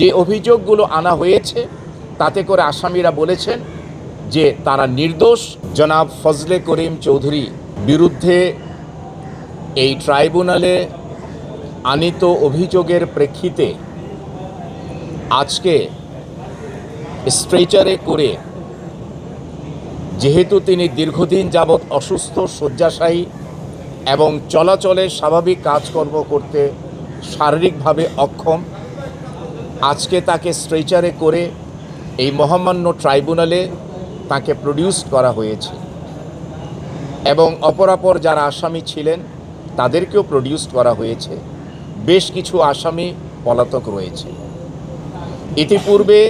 যে অভিযোগগুলো আনা হয়েছে তাতে করে আসামিরা বলেছেন যে তারা নির্দোষ। জনাব ফজলে করিম চৌধুরী বিরুদ্ধে এই ট্রাইব্যুনালে আনিত অভিযোগের প্রেক্ষিতে আজকে স্ট্রেচারে করে, যেহেতু তিনি দীর্ঘদিন যাবৎ অসুস্থ, শয্যাশায়ী এবং চলাচলে স্বাভাবিক কাজকর্ম করতে শারীরিকভাবে অক্ষম, আজকে তাকে স্ট্রেচারে করে এই মহামান্য ট্রাইব্যুনালে তাকে প্রডিউস করা হয়েছে এবং অপরাপর যারা আসামি ছিলেন তাদেরকেও প্রডিউস করা হয়েছে। বেশ কিছু আসামি পলাতক রয়েছে। ইতিপূর্বে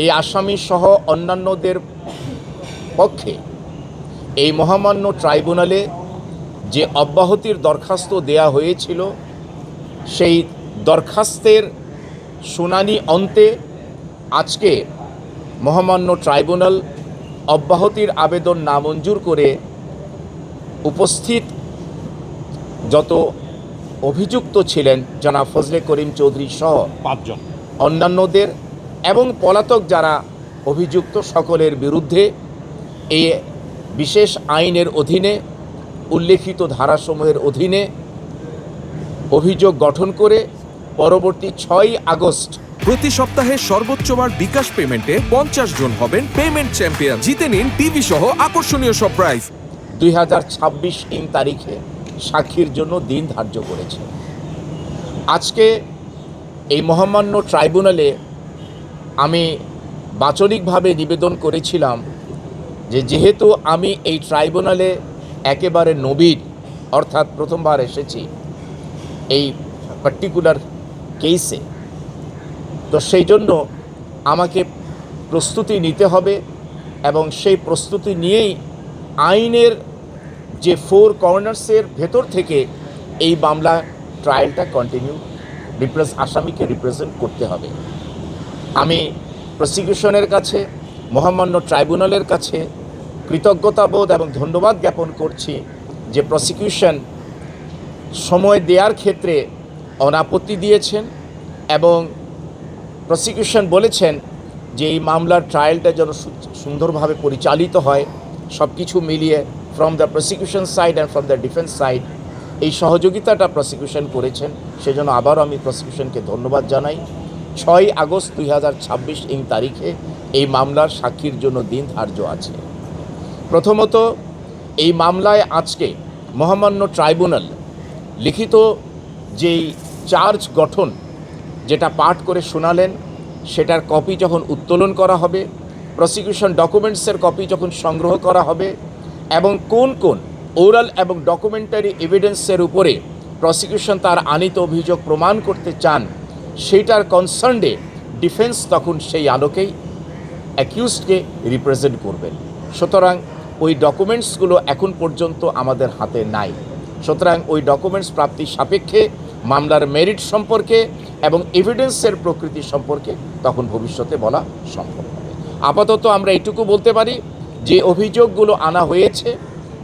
এই আসামি সহ অন্যান্যদের পক্ষে এই মহামান্য ট্রাইব্যুনালে যে অব্যাহতির দরখাস্ত দেয়া হয়েছিল, সেই দরখাস্তের শুনানি অন্তে আজকে মহামান্য ট্রাইব্যুনাল অব্যাহতির আবেদন নামঞ্জুর করে উপস্থিত যত অভিযুক্ত ছিলেন জনাব ফজলে করিম চৌধুরী সহ 5 জন অন্যান্যদের এবং পলাতক যারা অভিযুক্ত সকলের বিরুদ্ধে এই বিশেষ আইনের অধীনে উল্লেখিত ধারাসমূহের অধীনে অভিযোগ গঠন করে পরবর্তী 6 আগস্ট প্রতি সপ্তাহে সর্বোচ্চবার বিকাশ পেমেন্টে 50 জন হবেন পেমেন্ট চ্যাম্পিয়ন। জিতে নিন টিভি সহ আকর্ষণীয় সব প্রাইজ। 2026 তারিখে সাক্ষীর জন্য দিন ধার্য করেছে। আজকে এই মহামান্য ট্রাইব্যুনালে আমি বাচনিকভাবে নিবেদন করেছিলাম যে যেহেতু আমি এই ট্রাইব্যুনালে একেবারে নবীন, অর্থাৎ প্রথমবার এসেছি এই পার্টিকুলার কেসে, তো সেই জন্য আমাকে প্রস্তুতি নিতে হবে এবং সেই প্রস্তুতি নিয়েই আইনের যে 4 কর্নার্সের ভেতর থেকে এই মামলা ট্রায়ালটা কন্টিনিউ আসামিকে রিপ্রেজেন্ট করতে হবে। আমি প্রসিকিউশনের কাছে, মহামান্য ট্রাইব্যুনালের কাছে কৃতজ্ঞতাবোধ এবং ধন্যবাদ জ্ঞাপন করছি যে প্রসিকিউশন সময় দেওয়ার ক্ষেত্রে অনাপত্তি দিয়েছেন এবং প্রসিকিউশন বলেছেন যে এই মামলার ট্রায়ালটা যেন সুন্দরভাবে পরিচালিত হয়। সব কিছু মিলিয়ে from the prosecution side and from the defence side এই সহযোগিতাটা প্রসিকিউশন করেছেন, সেজন্য আবারও আমি প্রসিকিউশনকে ধন্যবাদ জানাই। 6 আগস্ট 2026 তারিখে এই মামলার সাক্ষীর জন্য দিন ধার্য আছে। প্রথমত, এই মামলায় আজকে মহামান্য ট্রাইব্যুনাল লিখিত যেই চার্জ গঠন যেটা পাঠ করে শোনালেন, সেটার কপি যখন উত্তোলন করা হবে, প্রসিকিউশন ডকুমেন্টসের কপি যখন সংগ্রহ করা হবে এবং কোন কোন ওরাল এবং ডকুমেন্টারি এভিডেন্সের উপরে প্রসিকিউশন তার আনিত অভিযোগ প্রমাণ করতে চান, সেইটার কনসার্নে ডিফেন্স তখন সেই আলোকেই অ্যাকিউজডকে রিপ্রেজেন্ট করবেন। সুতরাং ওই ডকুমেন্টসগুলো এখন পর্যন্ত আমাদের হাতে নাই। সুতরাং ওই ডকুমেন্টস প্রাপ্তির সাপেক্ষে মামলার মেরিট সম্পর্কে এবং এভিডেন্সের প্রকৃতি সম্পর্কে তখন ভবিষ্যতে বলা সম্ভব হবে। আপাতত আমরা এটুকু বলতে পারি যে অভিযোগগুলো আনা হয়েছে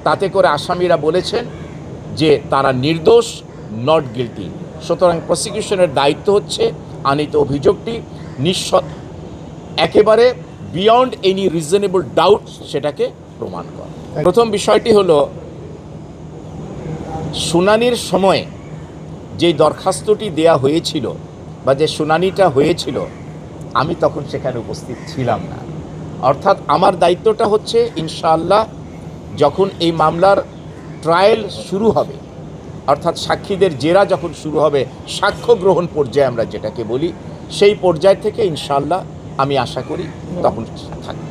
তাতে করে আসামিরা বলেছেন যে তারা নির্দোষ, নট গিলটি। সুতরাং প্রসিকিউশনের দায়িত্ব হচ্ছে আনিত অভিযোগটি একেবারে বিয়ন্ড এনি রিজনেবল ডাউট সেটাকে প্রমাণ করা। প্রথম বিষয়টি হলো, শুনানির সময় যে দরখাস্তটি দেয়া হয়েছিল বা যে শুনানিটা হয়েছিল, আমি তখন সেখানে উপস্থিত ছিলাম না। অর্থাৎ আমার দায়িত্বটা হচ্ছে ইনশাআল্লাহ যখন এই মামলার ট্রায়াল শুরু হবে, অর্থাৎ সাক্ষীদের জেরা যখন শুরু হবে, সাক্ষ্য গ্রহণ পর্যায়ে আমরা যেটাকে বলি, সেই পর্যায় থেকে ইনশাআল্লাহ আমি আশা করি তখন থাকবে।